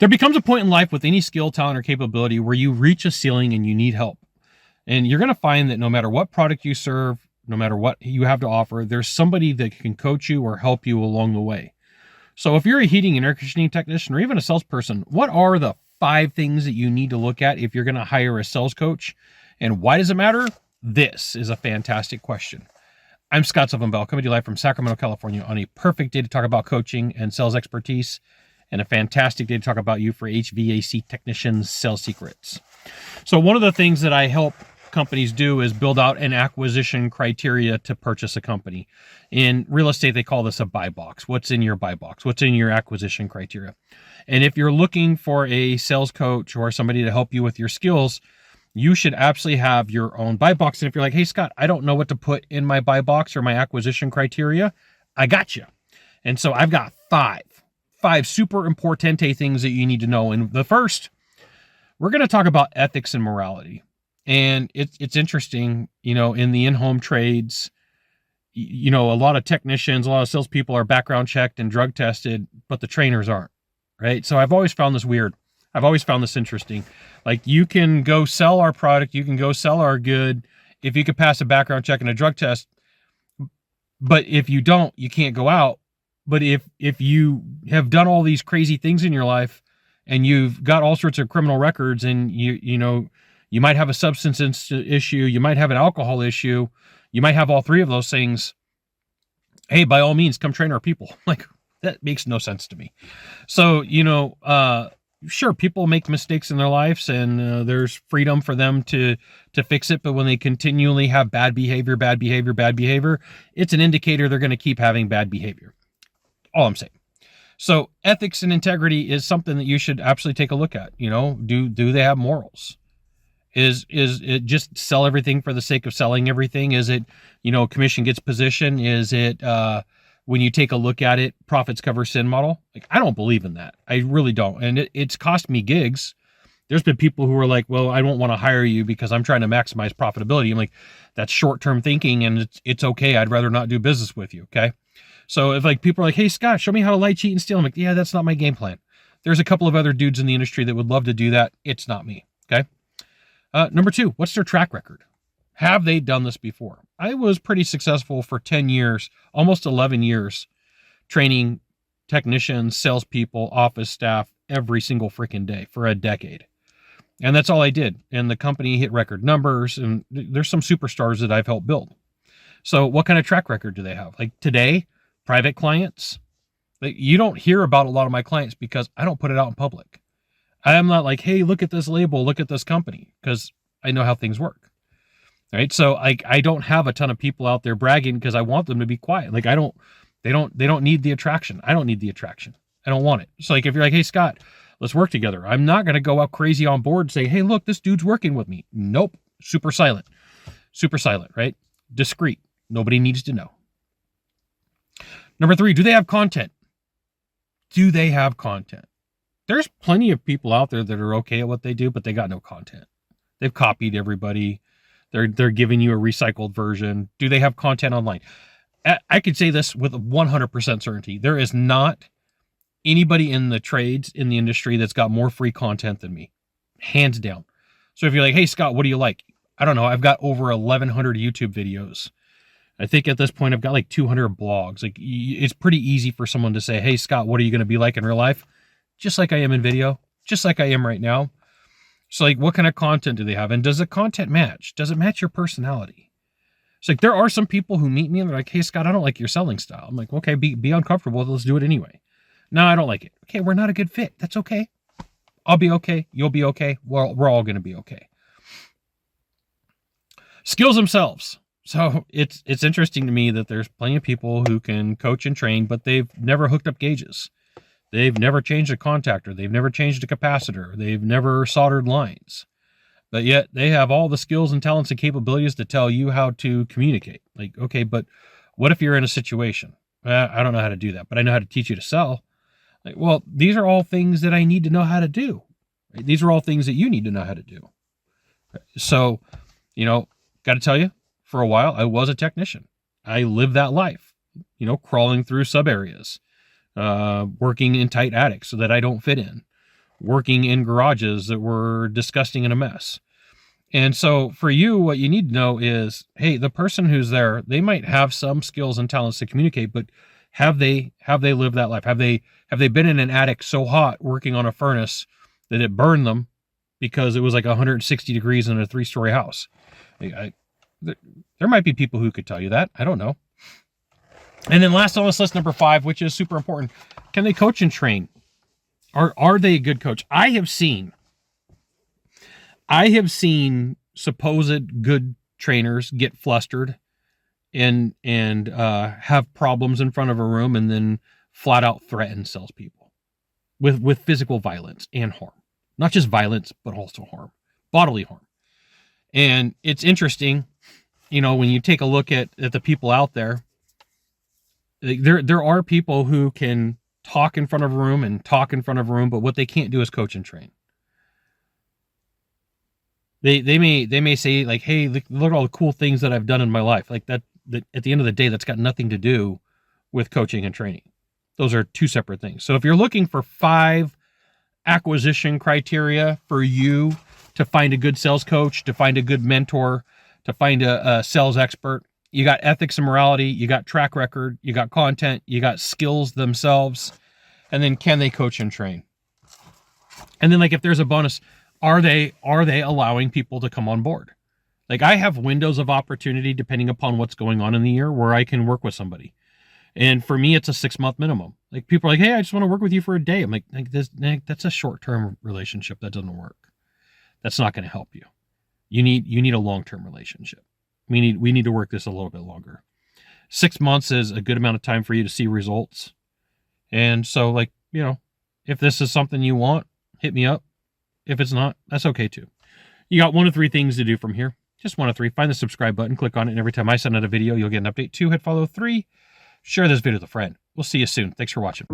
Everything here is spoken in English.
There becomes a point in life with any skill, talent, or capability where you reach a ceiling and you need help. And you're going to find that no matter what product you serve, no matter what you have to offer, there's somebody that can coach you or help you along the way. So if you're a heating and air conditioning technician or even a salesperson, what are the 5 things that you need to look at if you're going to hire a sales coach? And why does it matter? This is a fantastic question. I'm Scott Silvenbell, coming to you live from Sacramento, California, on a perfect day to talk about coaching and sales expertise, and a fantastic day to talk about you for HVAC technicians' sales secrets. So one of the things that I help companies do is build out an acquisition criteria to purchase a company. In real estate, they call this a buy box. What's in your buy box? What's in your acquisition criteria? And if you're looking for a sales coach or somebody to help you with your skills, you should absolutely have your own buy box. And if you're like, hey, Scott, I don't know what to put in my buy box or my acquisition criteria, I got you. And so I've got five super importante things that you need to know. And the first, we're going to talk about ethics and morality. And it's interesting, in the in-home trades, a lot of technicians, a lot of salespeople are background checked and drug tested, but the trainers aren't, right? So I've always found this weird. I've always found this interesting. Like, you can go sell our product, you can go sell our good if you could pass a background check and a drug test, but if you don't, you can't go out. But if you have done all these crazy things in your life and you've got all sorts of criminal records and you might have a substance issue, you might have an alcohol issue, you might have all 3 of those things, hey, by all means, come train our people. Like, that makes no sense to me. So, sure, people make mistakes in their lives and there's freedom for them to fix it. But when they continually have bad behavior, it's an indicator they're going to keep having bad behavior. All I'm saying. So ethics and integrity is something that you should absolutely take a look at. Do they have morals? Is it just sell everything for the sake of selling everything? Is it, commission gets position? Is it, when you take a look at it, profits cover sin model? Like, I don't believe in that. I really don't. And it's cost me gigs. There's been people who are like, well, I don't want to hire you because I'm trying to maximize profitability. I'm like, that's short-term thinking and it's okay. I'd rather not do business with you. Okay. So if people are like, hey, Scott, show me how to lie, cheat, and steal. I'm like, yeah, that's not my game plan. There's a couple of other dudes in the industry that would love to do that. It's not me. Okay. Number 2, what's their track record? Have they done this before? I was pretty successful for 10 years, almost 11 years, training technicians, salespeople, office staff every single freaking day for a decade. And that's all I did. And the company hit record numbers, and there's some superstars that I've helped build. So what kind of track record do they have? Like today, private clients, you don't hear about a lot of my clients because I don't put it out in public. I am not like, hey, look at this label, look at this company, because I know how things work. Right. So I don't have a ton of people out there bragging because I want them to be quiet. Like, they don't need the attraction. I don't need the attraction. I don't want it. So if you're like, hey, Scott, let's work together. I'm not going to go out crazy on board and say, hey, look, this dude's working with me. Nope. Super silent, right? Discreet. Nobody needs to know. Number 3, do they have content? There's plenty of people out there that are okay at what they do, but they got no content. They've copied everybody. They're giving you a recycled version. Do they have content online? I could say this with 100% certainty. There is not anybody in the trades, in the industry, that's got more free content than me. Hands down. So if you're like, hey, Scott, what do you like? I don't know. I've got over 1,100 YouTube videos. I think at this point, I've got like 200 blogs. Like, it's pretty easy for someone to say, hey, Scott, what are you going to be like in real life? Just like I am in video, just like I am right now. So what kind of content do they have? And does the content match? Does it match your personality? So there are some people who meet me and they're like, hey, Scott, I don't like your selling style. I'm like, okay, be uncomfortable. Let's do it anyway. No, I don't like it. Okay, we're not a good fit. That's okay. I'll be okay. You'll be okay. We're all going to be okay. Skills themselves. So it's interesting to me that there's plenty of people who can coach and train, but they've never hooked up gauges. They've never changed a contactor. They've never changed a capacitor. They've never soldered lines. But yet they have all the skills and talents and capabilities to tell you how to communicate. Like, okay, but what if you're in a situation? I don't know how to do that, but I know how to teach you to sell. Like, well, these are all things that I need to know how to do. Right? These are all things that you need to know how to do. So, got to tell you, for a while, I was a technician. I lived that life, crawling through sub areas, working in tight attics so that I don't fit in, working in garages that were disgusting and a mess. And so for you, what you need to know is, hey, the person who's there, they might have some skills and talents to communicate, but have they lived that life? Have they been in an attic so hot working on a furnace that it burned them because it was like 160 degrees in a 3-story house? There might be people who could tell you that. I don't know. And then last on this list, number 5, which is super important, can they coach and train? Are they a good coach? I have seen supposed good trainers get flustered and have problems in front of a room and then flat out threaten salespeople with physical violence and harm. Not just violence, but also harm, bodily harm. And it's interesting, when you take a look at the people out there, there are people who can talk in front of a room, but what they can't do is coach and train. They may say like, hey, look at all the cool things that I've done in my life. Like that at the end of the day, that's got nothing to do with coaching and training. Those are 2 separate things. So if you're looking for 5 acquisition criteria for you to find a good sales coach, to find a good mentor, to find a sales expert, you got ethics and morality, you got track record, you got content, you got skills themselves, and then can they coach and train? And then like if there's a bonus, are they allowing people to come on board? Like I have windows of opportunity depending upon what's going on in the year where I can work with somebody. And for me, it's a 6-month minimum. Like people are like, hey, I just want to work with you for a day. I'm like that's a short-term relationship. That doesn't work. That's not going to help you. You need a long-term relationship. We need to work this a little bit longer. 6 months is a good amount of time for you to see results. And so like, if this is something you want, hit me up. If it's not, that's okay too. You got 1 of 3 things to do from here. Just 1 of 3. Find the subscribe button, click on it, and every time I send out a video, you'll get an update. 2, hit follow. 3, share this video with a friend. We'll see you soon. Thanks for watching.